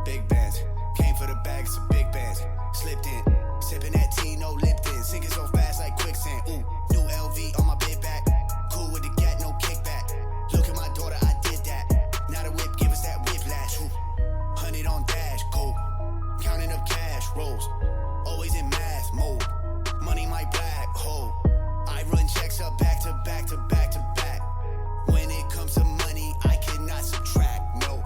big bands. Came for the bags of big bands. Slipped in, sipping that tea, no Lipton. Sinking so fast like quicksand. Ooh, new LV on my big back. Cool with the gat, no kickback. Look at my daughter, I did that. Now the whip, give us that whiplash. Ooh, 100 on dash, go. Counting up cash, rolls. Always in math mode. Money my black hole. I run checks up back to back to back to back. When it comes to money, I cannot subtract, no.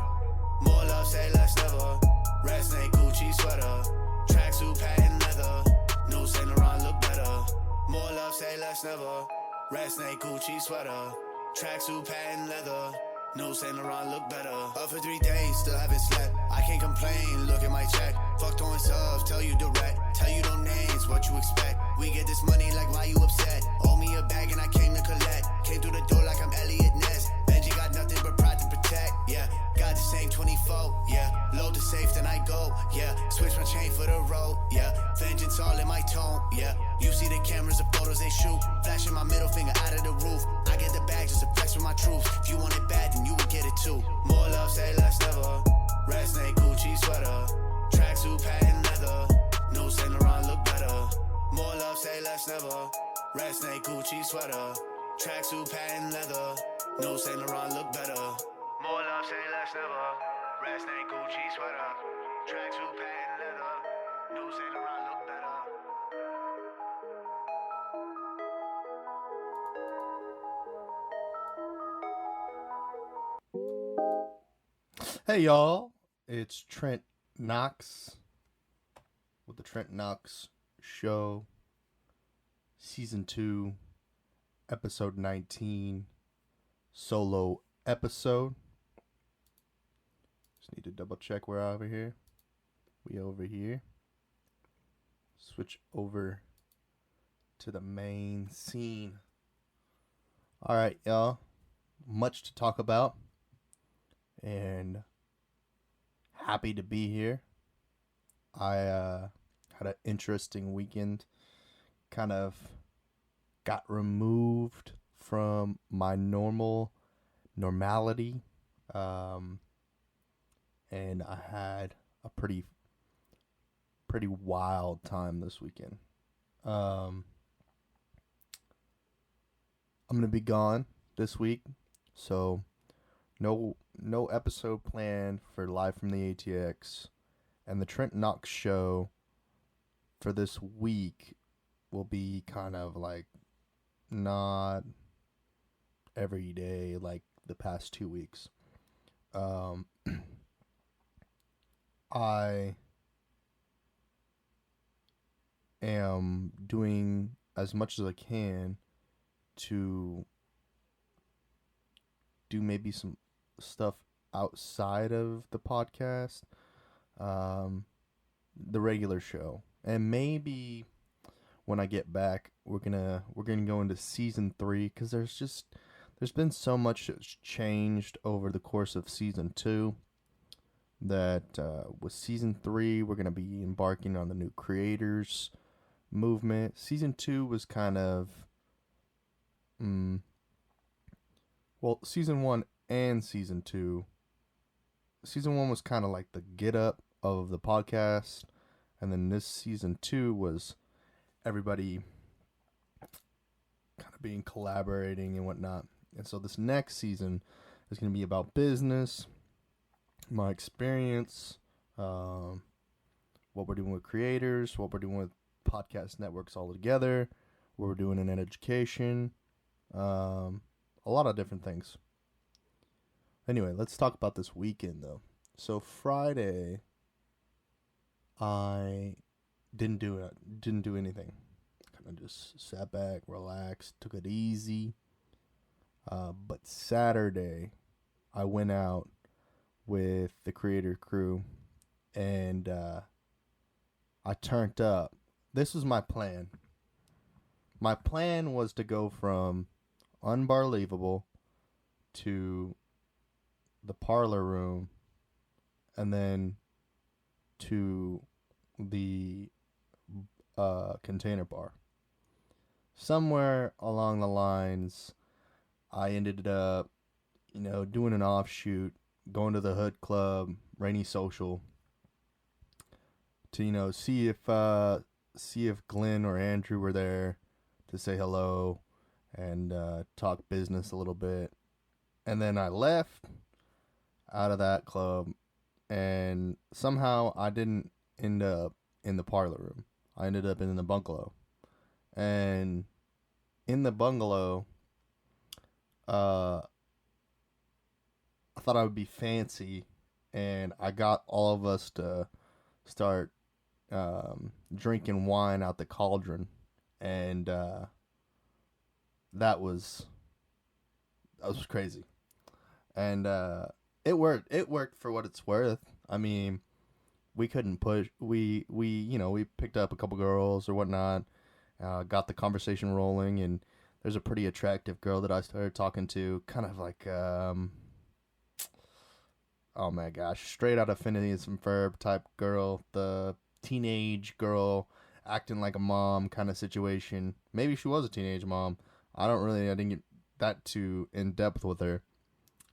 More love, say less never. Red snake, Gucci sweater. Tracksuit, patent leather. New Saint Laurent look better. More love, say less never. Red snake, Gucci sweater. Tracksuit, patent leather. New Saint Laurent look better. Up for 3 days, still haven't slept. I can't complain, look at my check. Fuck throwing subs, tell you direct. Tell you no names, what you expect. We get this money like why you upset. Owe me a bag and I came to collect. Came through the door like I'm Elliot Ness. Benji got nothing but pride to protect, yeah. Got the same 24, yeah. Load the safe, then I go, yeah. Switch my chain for the road, yeah. Vengeance all in my tone, yeah. You see the cameras, the photos they shoot. Flashing my middle finger out of the roof. I get the bag just to flex with my troops. If you want it bad, then you would get it too. More love, say less never. Red snake, Gucci sweater. Tracksuit, patent leather. New Saint Laurent look better. More love, say less never. Red snake, Gucci sweater. Tracksuit, patent leather. New Saint Laurent look better. More love, say less never. Red snake, Gucci sweater. Tracksuit, patent leather. New Saint Laurent look better. Hey y'all, it's Trent Knox with the Trent Knox Show, Season 2, Episode 19, solo episode. Just need to double check we're over here. We over here. Switch over to the main scene. Alright y'all, much to talk about. And happy to be here. I had an interesting weekend. Kind of got removed from my normality. And I had a pretty wild time this weekend. I'm going to be gone this week. So no episode planned for Live from the ATX, and the Trent Knox Show for this week will be kind of like not every day like the past 2 weeks. I am doing as much as I can to do maybe some stuff outside of the podcast, the regular show, and maybe when I get back, we're gonna go into season 3 because there's been so much that's changed over the course of season 2 that with season 3 we're gonna be embarking on the new creators movement. Season 2 was kind of season 1 and season 2. Season 1 was kind of like the get up of the podcast, and then this season 2 was everybody kind of being collaborating and whatnot. And so this next season is going to be about business, my experience, what we're doing with creators, what we're doing with podcast networks all together, what we're doing in education, a lot of different things. Anyway, let's talk about this weekend, though. So Friday, I didn't do anything. Kind of just sat back, relaxed, took it easy. But Saturday, I went out with the creator crew, and I turned up. This was my plan. My plan was to go from Unbelievable to the parlor room, and then to the container bar. Somewhere along the lines, I ended up, doing an offshoot, going to the Hood Club, Rainy Social, to see if Glenn or Andrew were there to say hello and talk business a little bit. And then I left out of that club, and somehow I didn't end up in the parlor room. I ended up in the bungalow. And in the bungalow, I thought I would be fancy, and I got all of us to start drinking wine out the cauldron, and that was crazy, and it worked. It worked for what it's worth. I mean, we couldn't push. We picked up a couple girls or whatnot, got the conversation rolling, and there's a pretty attractive girl that I started talking to, kind of like oh my gosh, straight out of Phineas and Ferb type girl, the teenage girl acting like a mom kind of situation. Maybe she was a teenage mom. I didn't get that too in depth with her.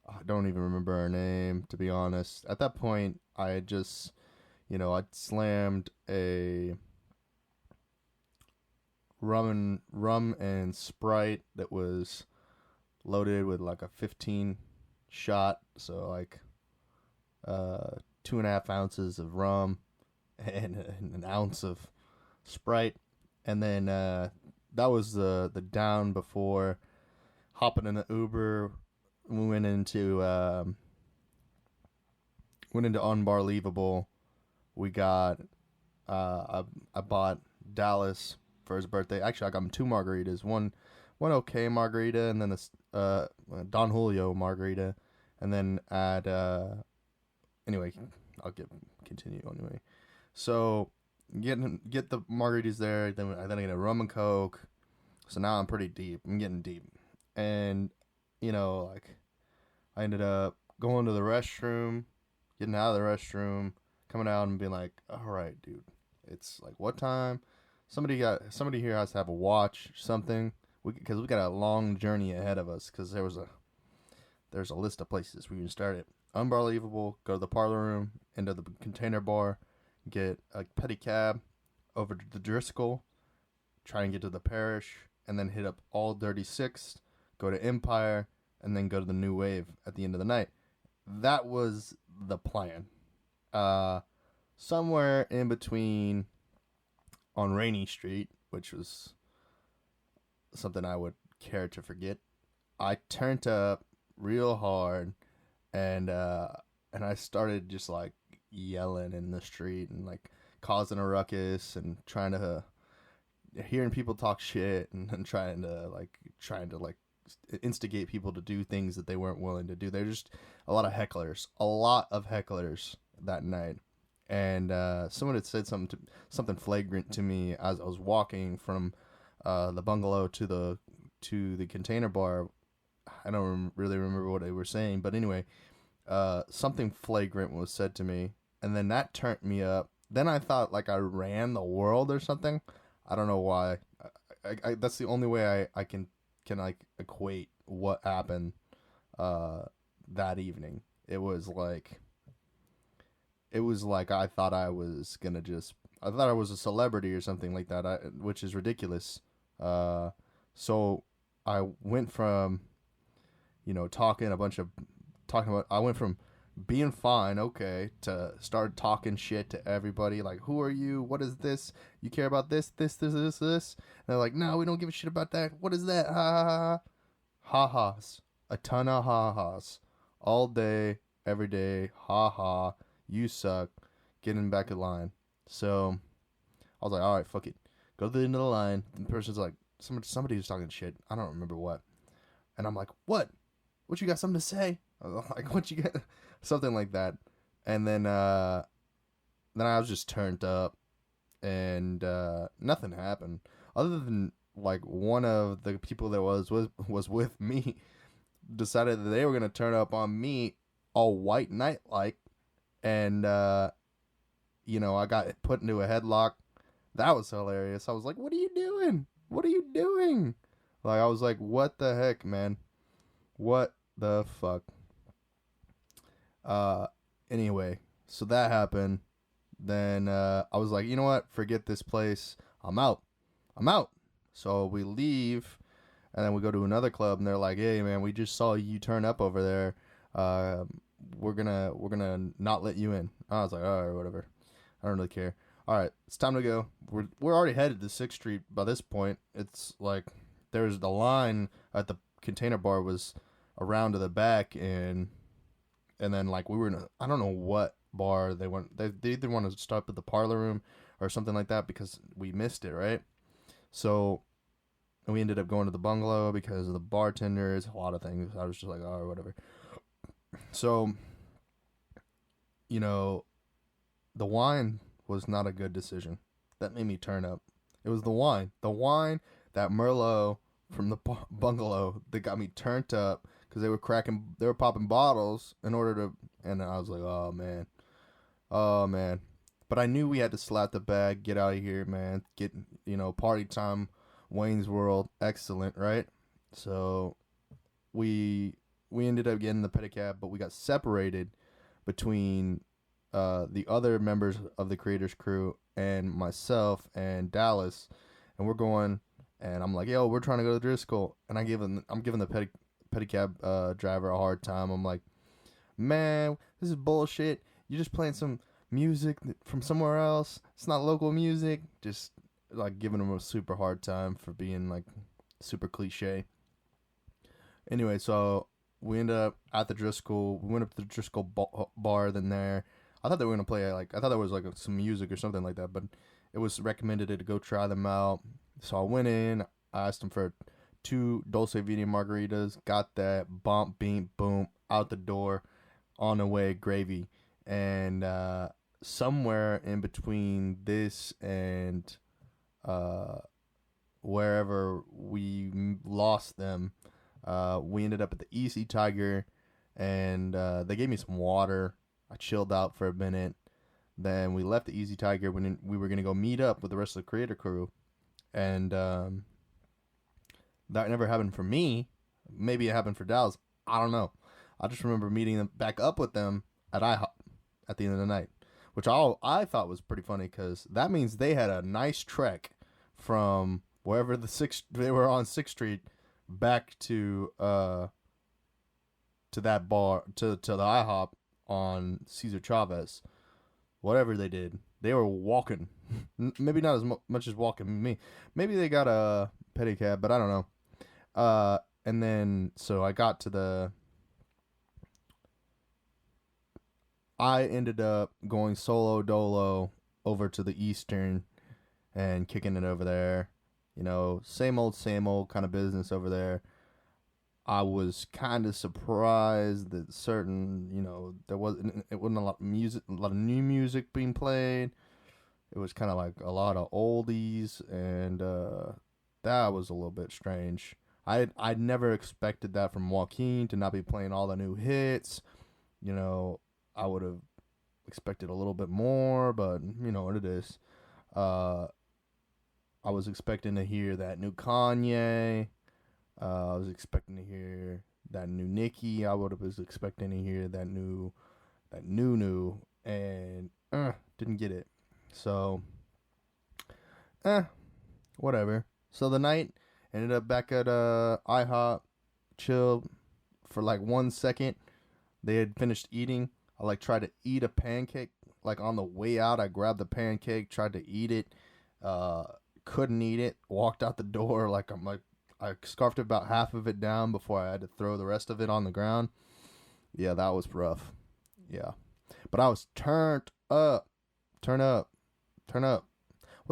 I don't even remember her name, to be honest. At that point, I had just, I slammed a rum and Sprite that was loaded with like a 15 shot, so like 2.5 ounces of rum and an ounce of Sprite, and then that was the down before hopping in the Uber. We went into Unbelievable. We got I bought Dallas for his birthday. Actually, I got him 2 margaritas. One okay margarita, and then a Don Julio margarita, and then add anyway, I'll continue anyway. So get the margaritas there. Then I get a rum and coke. So now I'm pretty deep. I'm getting deep, and like I ended up going to the restroom, getting out of the restroom, coming out and being like, all right, dude, it's like what time? Somebody here has to have a watch, something, because we got a long journey ahead of us. Because there's a list of places we can start it. Unbelievable. Go to the parlor room, into the Container Bar, get a pedicab over to the Driscoll, try and get to the Parish, and then hit up All Dirty Six, go to Empire, and then go to the New Wave at the end of the night. That was the plan. Somewhere in between on Rainy Street, which was something I would care to forget, I turned up real hard, and I started just like yelling in the street and like causing a ruckus and trying to hearing people talk shit and trying to instigate people to do things that they weren't willing to do. There's just a lot of hecklers that night. And someone had said something flagrant to me as I was walking from the bungalow to the Container Bar. I don't really remember what they were saying, but anyway, something flagrant was said to me, and then that turned me up. Then I thought like I ran the world or something. I don't know why. I that's the only way I can like equate what happened that evening. It was like I thought I was a celebrity or something like that, which is ridiculous. So I went from I went from being fine, okay, to start talking shit to everybody. Like, who are you? What is this? You care about this? And they're like, no, we don't give a shit about that. What is that? Ha ha ha. Ha-has. A ton of ha-has. All day, every day. Ha-ha. You suck. Getting back in line. So, I was like, all right, fuck it. Go to the end of the line. And the person's like, somebody was talking shit. I don't remember what. And I'm like, what? What, you got something to say? Like, what you got? Something like that. And then I was just turned up, and nothing happened other than like one of the people that was with me decided that they were gonna turn up on me all white knight like, and I got put into a headlock. That was hilarious. I was like, what are you doing? Like, I was like, what the heck, man? What the fuck? Anyway, so that happened. then I was like, you know what? Forget this place. I'm out. I'm out. So we leave, and then we go to another club, and they're like, hey, man, we just saw you turn up over there. We're gonna not let you in. I was like, all right, whatever. I don't really care. All right, it's time to go. We're already headed to 6th Street by this point. It's like there's the line at the Container Bar was around to the back, and then like we were in I don't know what bar they went. They either wanted to stop at the Parlor Room or something like that because we missed it, right? So we ended up going to the Bungalow because of the bartenders, a lot of things. I was just like, oh, whatever. So, you know, the wine was not a good decision. That made me turn up. It was the wine. The wine, that Merlot from the Bungalow that got me turned up because they were popping bottles in order to, and I was like, oh, man. Oh, man. But I knew we had to slap the bag, get out of here, man. Get, party time, Wayne's World, excellent, right? So we ended up getting the pedicab, but we got separated between the other members of the Creators Crew and myself and Dallas, and we're going, and I'm like, yo, we're trying to go to Driscoll, and I'm giving the pedicab driver a hard time. I'm like, man, this is bullshit. You're just playing some music from somewhere else. It's not local music. Just like giving him a super hard time for being like super cliche. Anyway, so we ended up at the Driscoll. We went up to the Driscoll bar. Then there, I thought they were gonna play I thought there was like some music or something like that, but it was recommended to go try them out. So I went in. I asked them for 2 Dulce Vita margaritas. Got that. Bump, beam, boom, out the door, on the way, gravy. And somewhere in between this and wherever we lost them, we ended up at the Easy Tiger, and they gave me some water. I chilled out for a minute. Then we left the Easy Tiger when we were going to go meet up with the rest of the Creator Crew. And that never happened for me. Maybe it happened for Dallas. I don't know. I just remember meeting them back up with them at IHOP at the end of the night, which I thought was pretty funny because that means they had a nice trek from wherever they were on 6th Street back to that bar to the IHOP on Cesar Chavez. Whatever they did, they were walking. Maybe not as much as walking me. Maybe they got a pedicab, but I don't know. And then so I ended up going solo dolo over to the Eastern and kicking it over there. Same old kind of business over there. I was kind of surprised that it wasn't a lot of music, a lot of new music being played. It was kind of like a lot of oldies, and that was a little bit strange. I'd never expected that from Joaquin to not be playing all the new hits. I would have expected a little bit more, but you know what it is. I was expecting to hear that new Kanye. I was expecting to hear that new Nicki. I was expecting to hear that new, and didn't get it. So, whatever. So the night ended up back at IHOP, chilled for like 1 second. They had finished eating. I tried to eat a pancake. On the way out, I grabbed the pancake, tried to eat it, couldn't eat it. Walked out the door I scarfed about half of it down before I had to throw the rest of it on the ground. Yeah, that was rough. Yeah, but I was turned up. Wasn't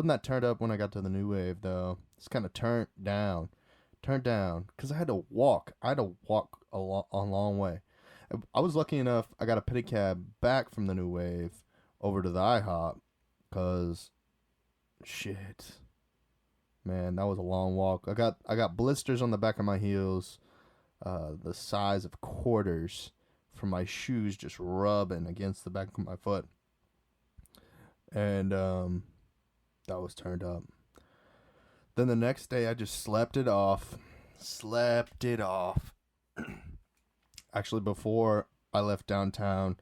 that turned up when I got to the new wave though? It's kind of turned down, because I had to walk. A long way. I was lucky enough. I got a pedicab back from the new wave over to the IHOP, cause shit, man, that was a long walk. I got blisters on the back of my heels, the size of quarters from my shoes just rubbing against the back of my foot, and that was turned up. Then the next day, I just slept it off. Actually, before I left downtown,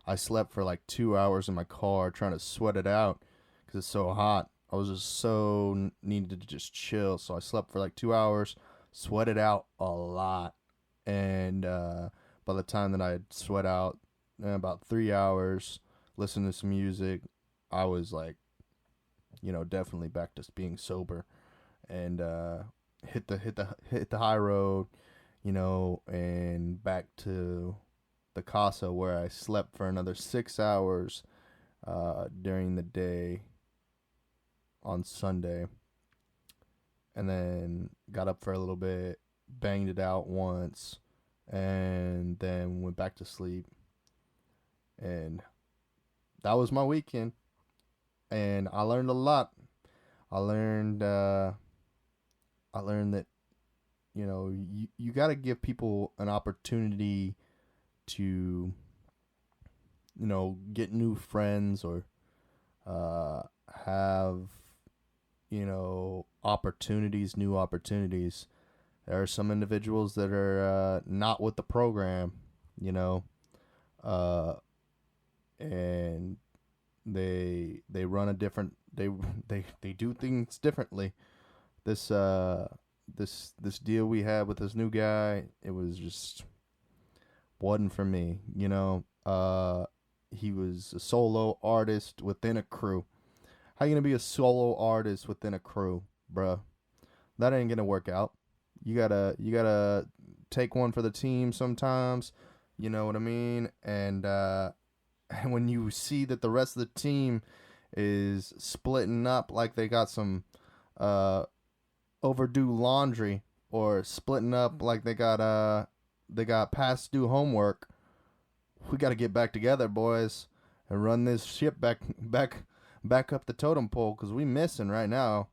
I slept for like 2 hours in my car trying to sweat it out because it's so hot. I was just so needed to just chill. So I slept for like 2 hours, sweated out a lot. And by the time that I had sweat out about 3 hours, listened to some music, I was like, definitely back to being sober, and hit the high road, and back to the casa where I slept for another 6 hours during the day on Sunday, and then got up for a little bit, banged it out once, and then went back to sleep. And that was my weekend, and I learned a lot. I learned that you got to give people an opportunity to get new friends, or have opportunities, new opportunities. There are some individuals that are not with the program, uh, and they run a different they do things differently. This deal we had with this new guy, it was just wasn't for me. He was a solo artist within a crew. How you gonna be a solo artist within a crew, bruh? That ain't gonna work out. You gotta take one for the team sometimes. You know what I mean? And and when you see that the rest of the team is splitting up like they got some overdue laundry, or splitting up like they got past due homework, we got to get back together, boys, and run this ship back up the totem pole, because we missing right now.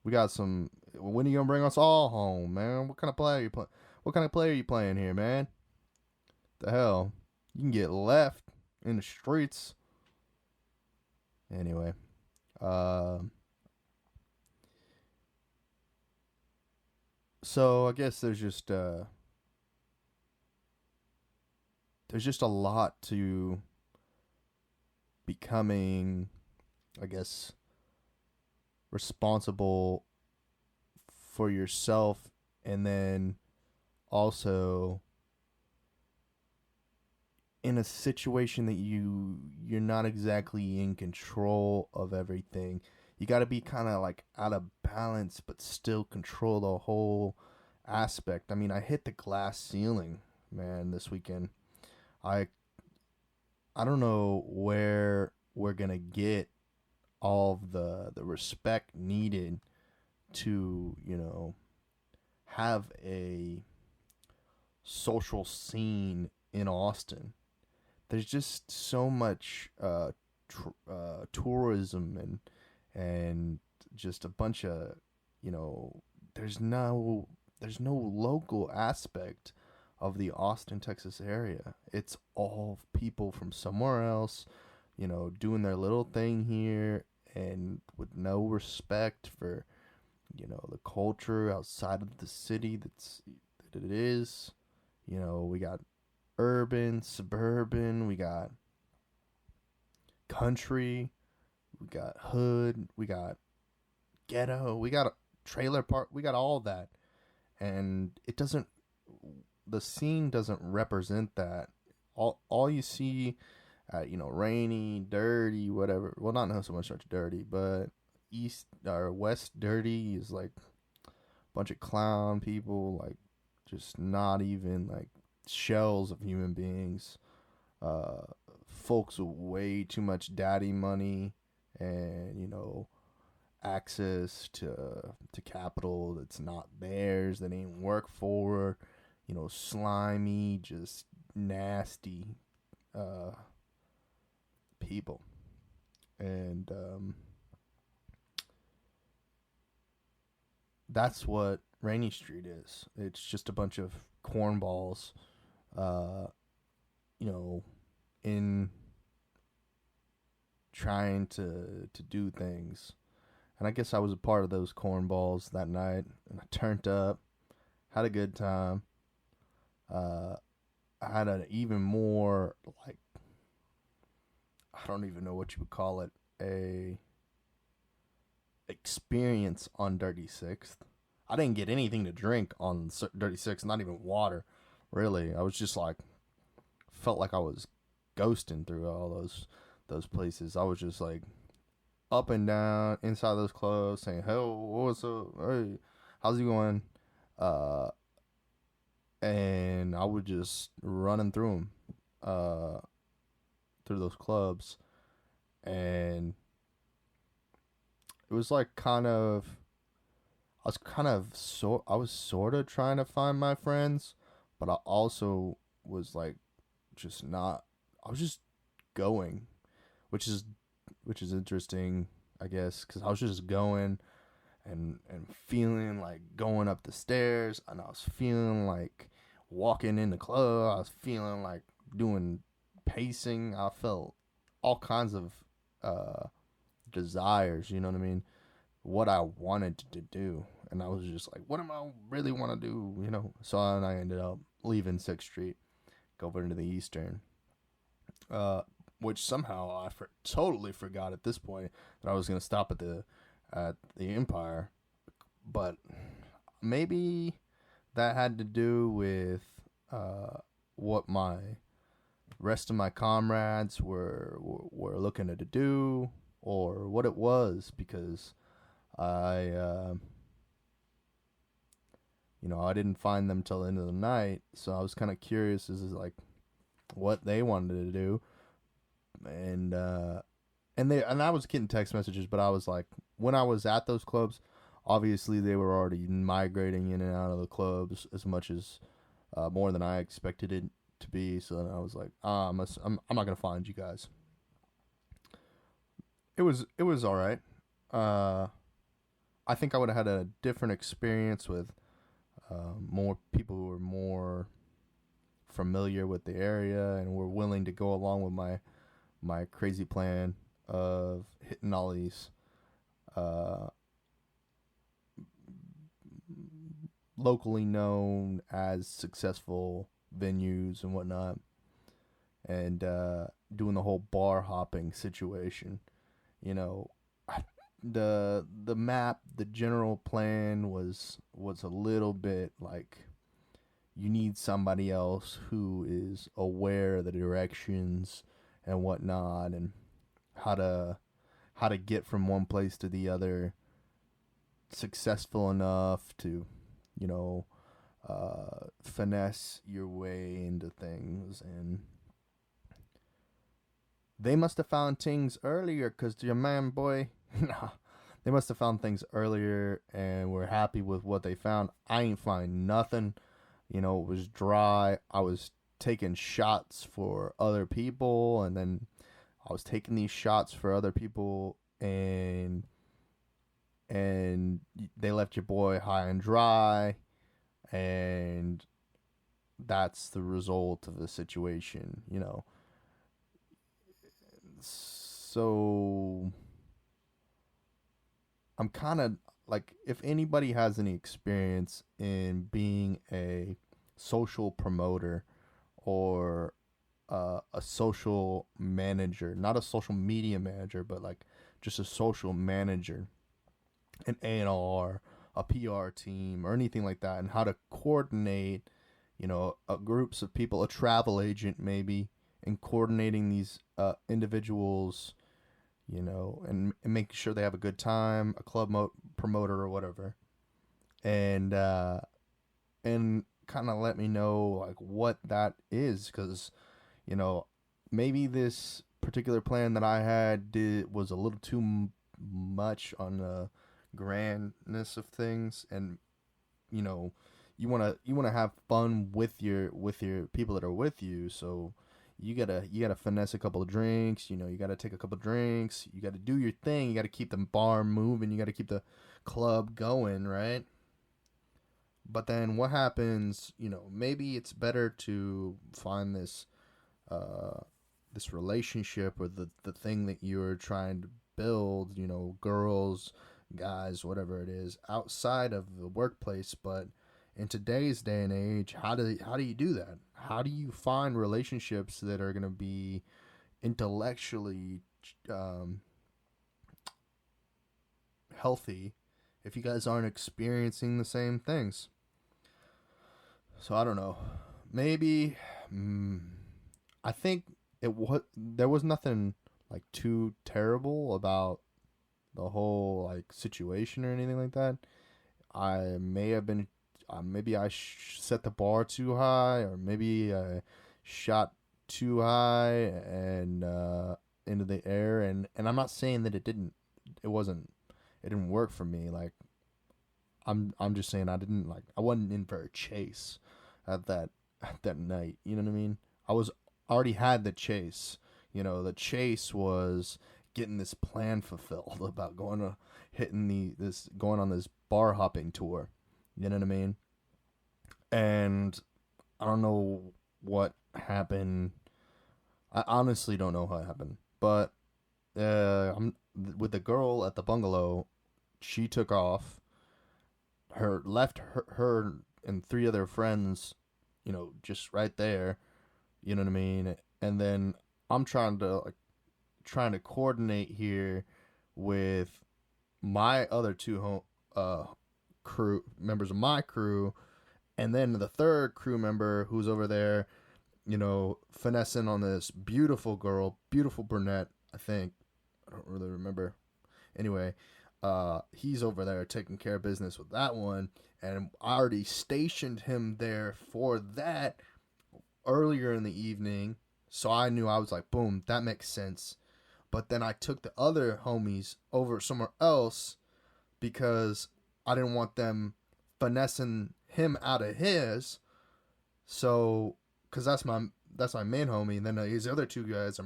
We got some. When are you gonna bring us all home, man? What kind of player you play? What kind of player you playing here, man? The hell, you can get left in the streets. Anyway, so I guess there's just a lot to becoming, I guess, responsible for yourself, and then also in a situation that you're not exactly in control of everything. You got to be kind of like out of balance but still control the whole aspect. I mean, I hit the glass ceiling, man, this weekend. I don't know where we're going to get all of the respect needed to, have a social scene in Austin. There's just so much tourism and just a bunch of, there's no local aspect of the Austin, Texas area. It's all people from somewhere else, doing their little thing here, and with no respect for, the culture outside of the city that it is. We got urban, suburban, we got country, we got hood, we got ghetto, we got a trailer park, we got all that. And the scene doesn't represent that. All you see, rainy, dirty, whatever. Well, not so much dirty, but east or west dirty is like a bunch of clown people, like just not even like shells of human beings. Folks with way too much daddy money, and access to capital that's not theirs, that ain't work for. Slimy, just nasty people. And that's what Rainy Street is. It's just a bunch of cornballs, in trying to do things. And I guess I was a part of those cornballs that night, and I turned up, had a good time. I had an even more like I don't even know what you would call it, a experience on Dirty Sixth. I didn't get anything to drink on Dirty Sixth, not even water. Really, I was just like, felt like I was ghosting through all those places. I was just like up and down inside those clubs, saying, "Hey, what's up? Hey, how's it going?" Uh, and I would just running through them, through those clubs, and it was like I was sort of trying to find my friends, but I also was like just not. I was just going, which is interesting, I guess, because I was just going and feeling like going up the stairs, and I was feeling like walking in the club. I was feeling like doing pacing. I felt all kinds of desires. You know what I mean? What I wanted to do, and I was just like, what am I really want to do? You know. So and I ended up leaving 6th Street, go over into the Eastern. Which somehow I totally forgot at this point that I was gonna stop at the Empire, but maybe that had to do with what my rest of my comrades were looking to do, or what it was, because I I didn't find them till the end of the night, so I was kind of curious as like what they wanted to do, and I was getting text messages, but I was like, when I was at those clubs, obviously they were already migrating in and out of the clubs as much as more than I expected it to be. So then I was like, I'm not gonna find you guys. It was all right. I think I would have had a different experience with more people who were more familiar with the area and were willing to go along with my crazy plan of hitting all these locally known as successful venues and whatnot, and doing the whole bar hopping situation. You know, the map, the general plan was a little bit like, you need somebody else who is aware of the directions and whatnot, and how to get from one place to the other successful enough to, you know, finesse your way into things. And they must have found things earlier, because your man, boy, nah, they must have found things earlier and were happy with what they found. I ain't find nothing. You know, it was dry. I was taking shots for other people, and then I was taking these shots for other people, and they left your boy high and dry, and that's the result of the situation, you know. So I'm kind of like, if anybody has any experience in being a social promoter, or a social manager, not a social media manager, but like just a social manager, an A&R, a PR team, or anything like that, and how to coordinate, you know, groups of people, a travel agent maybe, and coordinating these individuals, you know, and making sure they have a good time, a club promoter or whatever, and kind of let me know like what that is, because, you know, maybe this particular plan that I had was a little too much on the grandness of things, and, you know, you wanna have fun with your people that are with you, so you gotta finesse a couple of drinks, you know, you gotta take a couple of drinks, you gotta do your thing, you gotta keep the bar moving, you gotta keep the club going, right? But then what happens, you know, maybe it's better to find this relationship, or the thing that you're trying to build, you know, girls, guys, whatever it is, outside of the workplace. But in today's day and age, how do you do that? How do you find relationships that are going to be intellectually healthy if you guys aren't experiencing the same things. So I don't know. Maybe I think there was nothing like too terrible about the whole like situation or anything like that. I may have been maybe I set the bar too high, or maybe I shot too high and into the air, and I'm not saying that it didn't work for me. Like I'm just saying I wasn't in for a chase at that night. You know what I mean? I was already had the chase. You know, the chase was getting this plan fulfilled about going on this bar hopping tour. You know what I mean? And I don't know what happened. I honestly don't know how it happened. But I'm with the girl at the bungalow. She took off. Her and three other friends, you know, just right there. You know what I mean? And then I'm trying to coordinate here with my other two crew members of my crew, and then the third crew member who's over there, you know, finessing on this beautiful girl, beautiful brunette, I think. I don't really remember. Anyway, he's over there taking care of business with that one, and I already stationed him there for that earlier in the evening, so I knew, I was like, boom, that makes sense. But then I took the other homies over somewhere else because I didn't want them finessing him out of his. So, because that's my main homie, and then his other two guys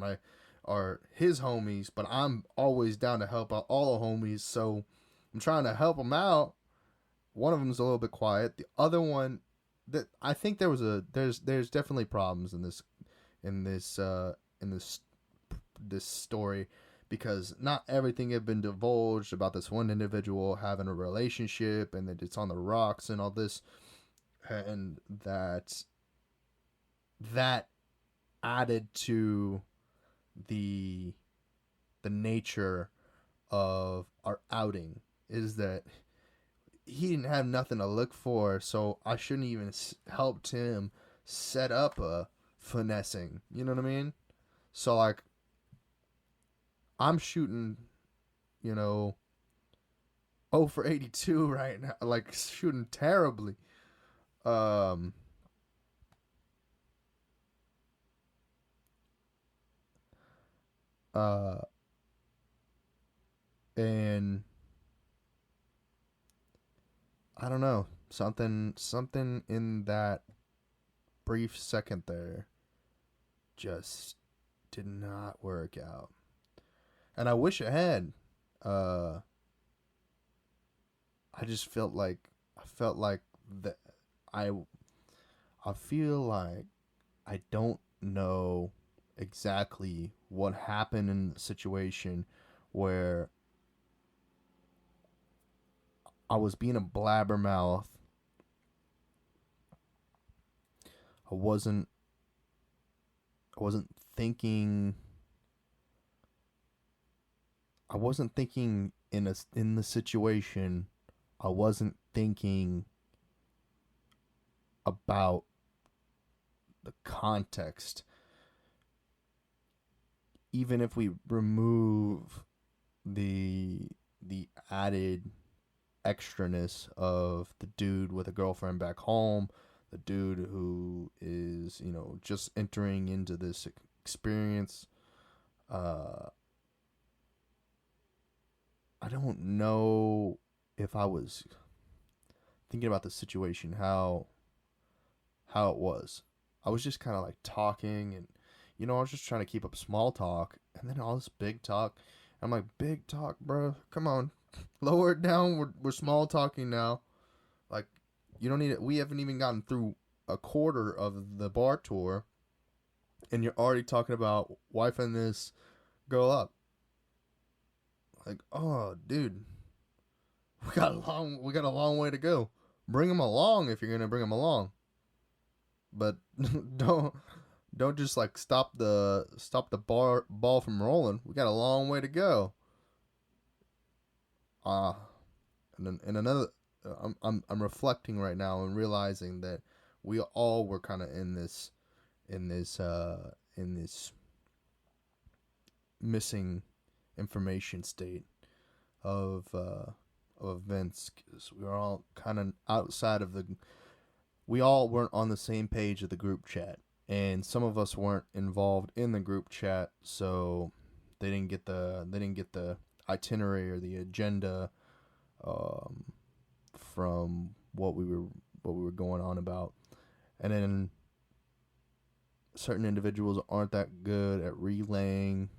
are his homies. But I'm always down to help out all the homies, so I'm trying to help them out. One of them's a little bit quiet. The other one, that I think there's definitely problems in this story, because not everything had been divulged about this one individual having a relationship and that it's on the rocks and all this, and that added to the nature of our outing, is that he didn't have nothing to look for, so I shouldn't even helped him set up a finessing, you know what I mean? So like, I'm shooting, you know, 0 for 82 right now, like shooting terribly. And I don't know, something in that brief second there just did not work out. And I wish it had. I just felt like that I feel like I don't know exactly what happened in the situation where I was being a blabbermouth. I wasn't thinking. I wasn't thinking in the situation. I wasn't thinking about the context. Even if we remove the added extraness of the dude with a girlfriend back home, the dude who is, you know, just entering into this experience, I don't know if I was thinking about the situation, how it was. I was just kind of like talking, and you know, I was just trying to keep up small talk, and then all this big talk. I'm like, big talk, bro, come on, lower it down. We're small talking now. Like, you don't need it. We haven't even gotten through a quarter of the bar tour, and you're already talking about wifing this girl up. Like, oh, dude, we got a long way to go. Bring them along if you're gonna bring them along, but Don't just like stop the ball from rolling. We got a long way to go. And then in another, I'm reflecting right now and realizing that we all were kind of in this missing information state of events, because we were all kind of outside of the. We all weren't on the same page of the group chat, and some of us weren't involved in the group chat, so they didn't get the itinerary or the agenda um, from what we were going on about. And then certain individuals aren't that good at relaying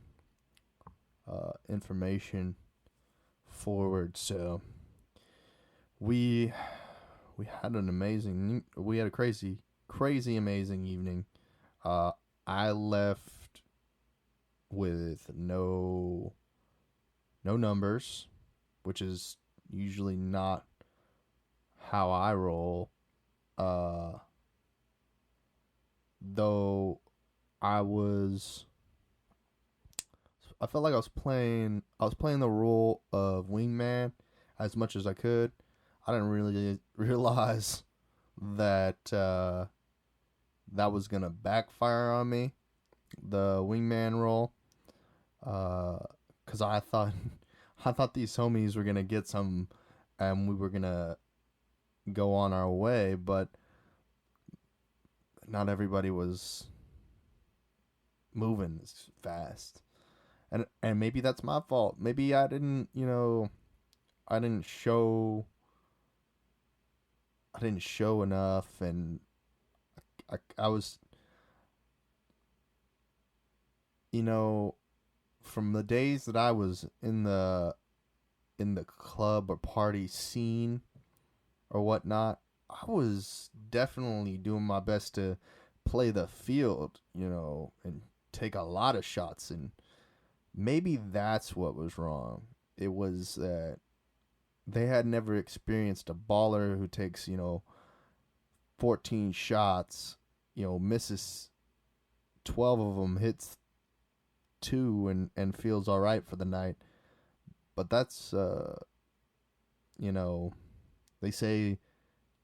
information forward. So we we had a crazy amazing evening. I left with no numbers, which is usually not how I roll. Though I was I felt like I was playing the role of wingman as much as I could. I didn't really realize that that was gonna backfire on me, the wingman role, because I thought I thought these homies were gonna get some, and we were gonna go on our way, but not everybody was moving as fast, and maybe that's my fault. Maybe I didn't show enough, and I was, you know, from the days that I was in the club or party scene or whatnot, I was definitely doing my best to play the field, and take a lot of shots. And maybe that's what was wrong. It was that they had never experienced a baller who takes, 14 shots, misses 12 of them, hits 2, and feels all right for the night. But that's, they say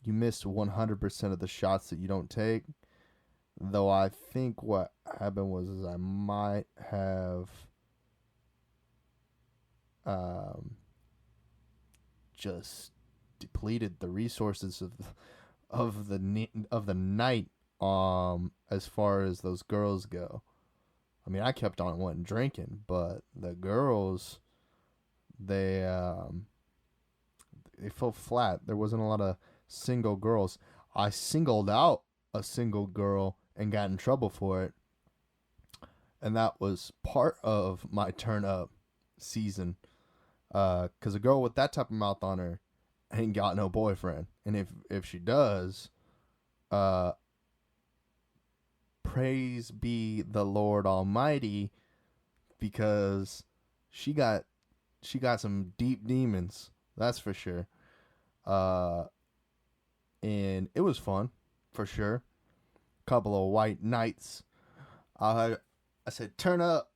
you miss 100% of the shots that you don't take. Though I think what happened was is I might have just depleted the resources of the night, as far as those girls go. I mean, I kept on wanting drinking, but the girls, they they fell flat. There wasn't a lot of single girls. I singled out a single girl and got in trouble for it, and that was part of my turn up season. Cause a girl with that type of mouth on her ain't got no boyfriend, and if she does, praise be the Lord Almighty, because she got some deep demons, that's for sure. And it was fun, for sure. Couple of white knights. I said turn up,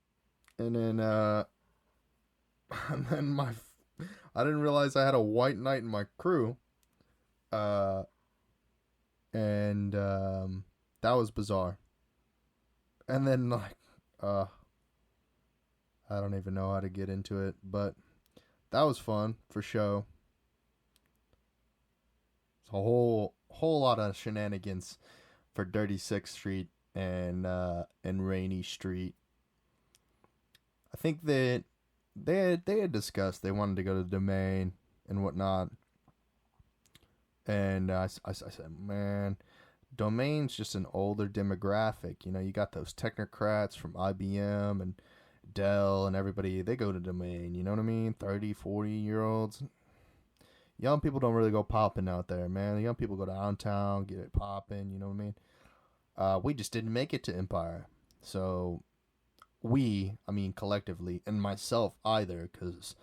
and then and then I didn't realize I had a white knight in my crew. And that was bizarre. And then I don't even know how to get into it, but that was fun for show. It's a whole lot of shenanigans for Dirty Sixth Street and Rainy Street. I think that they had discussed they wanted to go to the Domain and whatnot, and I said, man, Domain's just an older demographic. You got those technocrats from IBM and Dell and everybody. They go to Domain. You know what I mean? 30, 40-year-olds. Young people don't really go popping out there, man. The young people go downtown, get it popping. You know what I mean? We just didn't make it to Empire. So I mean collectively, and myself either, because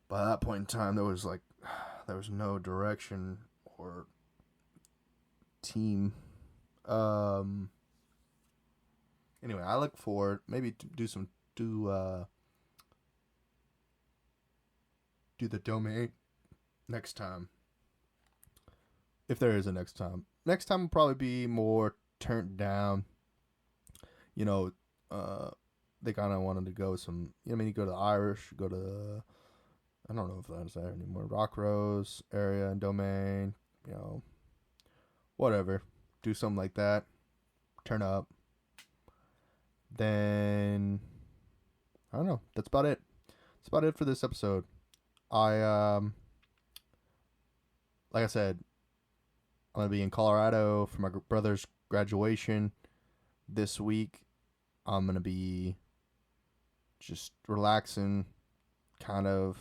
by that point in time, there was no direction or team. Anyway, I look forward maybe to do the domain next time. If there is a next time. Next time will probably be more turned down. You know, they kind of wanted to go some, you go to the Irish, go to, I don't know if that's there anymore, Rock Rose area and domain, whatever. Do something like that. Turn up. Then, I don't know. That's about it. That's about it for this episode. Like I said, I'm going to be in Colorado for my brother's graduation this week. I'm going to be just relaxing, kind of,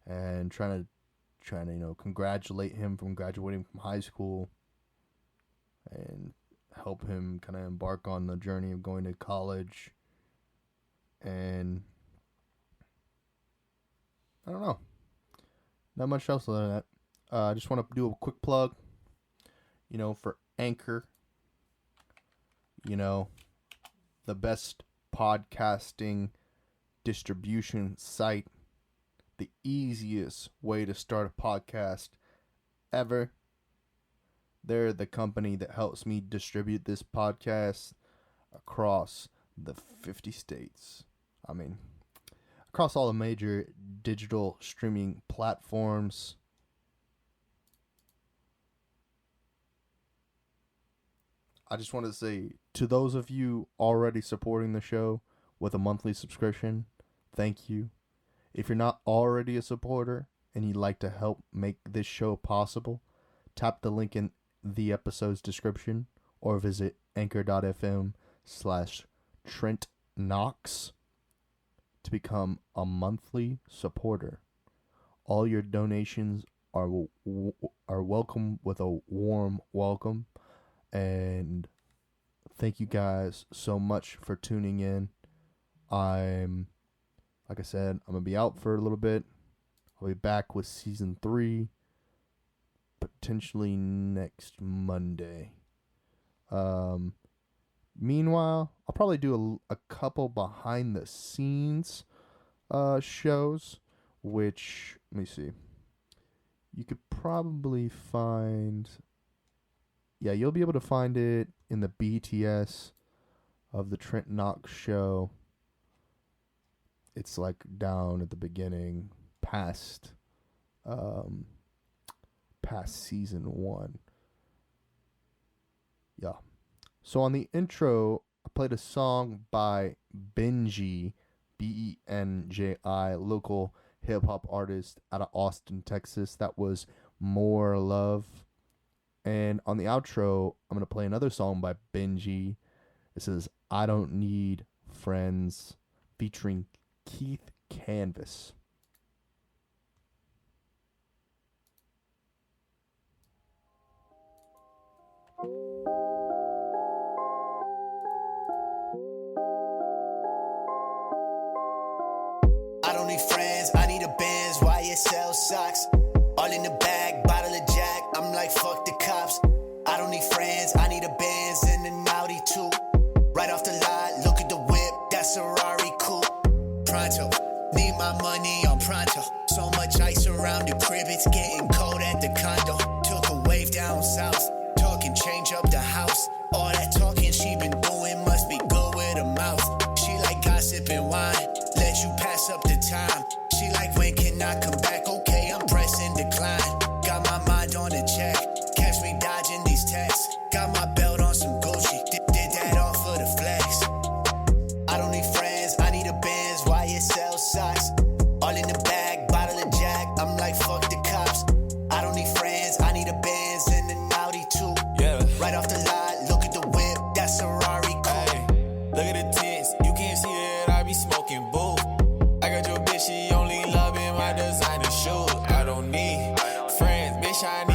and trying to, congratulate him from graduating from high school and help him kind of embark on the journey of going to college. And I don't know. Not much else other than that. I just want to do a quick plug, for Anchor. The best podcasting distribution site. The easiest way to start a podcast ever. They're the company that helps me distribute this podcast across the 50 states. Across all the major digital streaming platforms. I just want to say, to those of you already supporting the show with a monthly subscription, thank you. If you're not already a supporter and you'd like to help make this show possible, tap the link in the episode's description or visit anchor.fm/Trent Knox to become a monthly supporter. All your donations are welcome with a warm welcome. And thank you guys so much for tuning in. Like I said, I'm going to be out for a little bit. I'll be back with season 3, potentially next Monday. Meanwhile, I'll probably do a couple behind the scenes shows, which, let me see. You could probably find... Yeah, you'll be able to find it in the BTS of the Trent Knox show. It's like down at the beginning, past season 1. Yeah. So on the intro, I played a song by Benji, Benji, local hip hop artist out of Austin, Texas. That was More Love. And on the outro, I'm going to play another song by Benji. It says, I Don't Need Friends, featuring Keith Canvas. I don't need friends, I need a Benz, YSL socks. All in the bag, bottle of Jack, I'm like fuck the cops. I don't need friends, I need a Benz and an Audi too. Right off the lot, look at the whip, that's a Rari coupe. Pronto, need my money on pronto. So much ice around the crib, it's getting cold at the condo. Took a wave down south, talking change up the house. All that talking she been doing must be good with her mouth. She like gossip and wine, let you pass up the time. She like, when can I come back? Okay, I'm pressing decline. Got my mind on a check, catch me dodging these texts. Got my belt on some Gucci, did that all for the flex. I don't need friends, I need a Benz, YSL socks. All in the bag, bottle of Jack, I'm like fuck the cops. I don't need friends, I need a Benz and an Audi too. Yeah. Right off the lot, look at the whip, that's a Rari coupe. Hey, look at the tents, you can't see that I be smoking boo. I got your bitch, she only loving my designer shoes. I don't need friends, bitch, I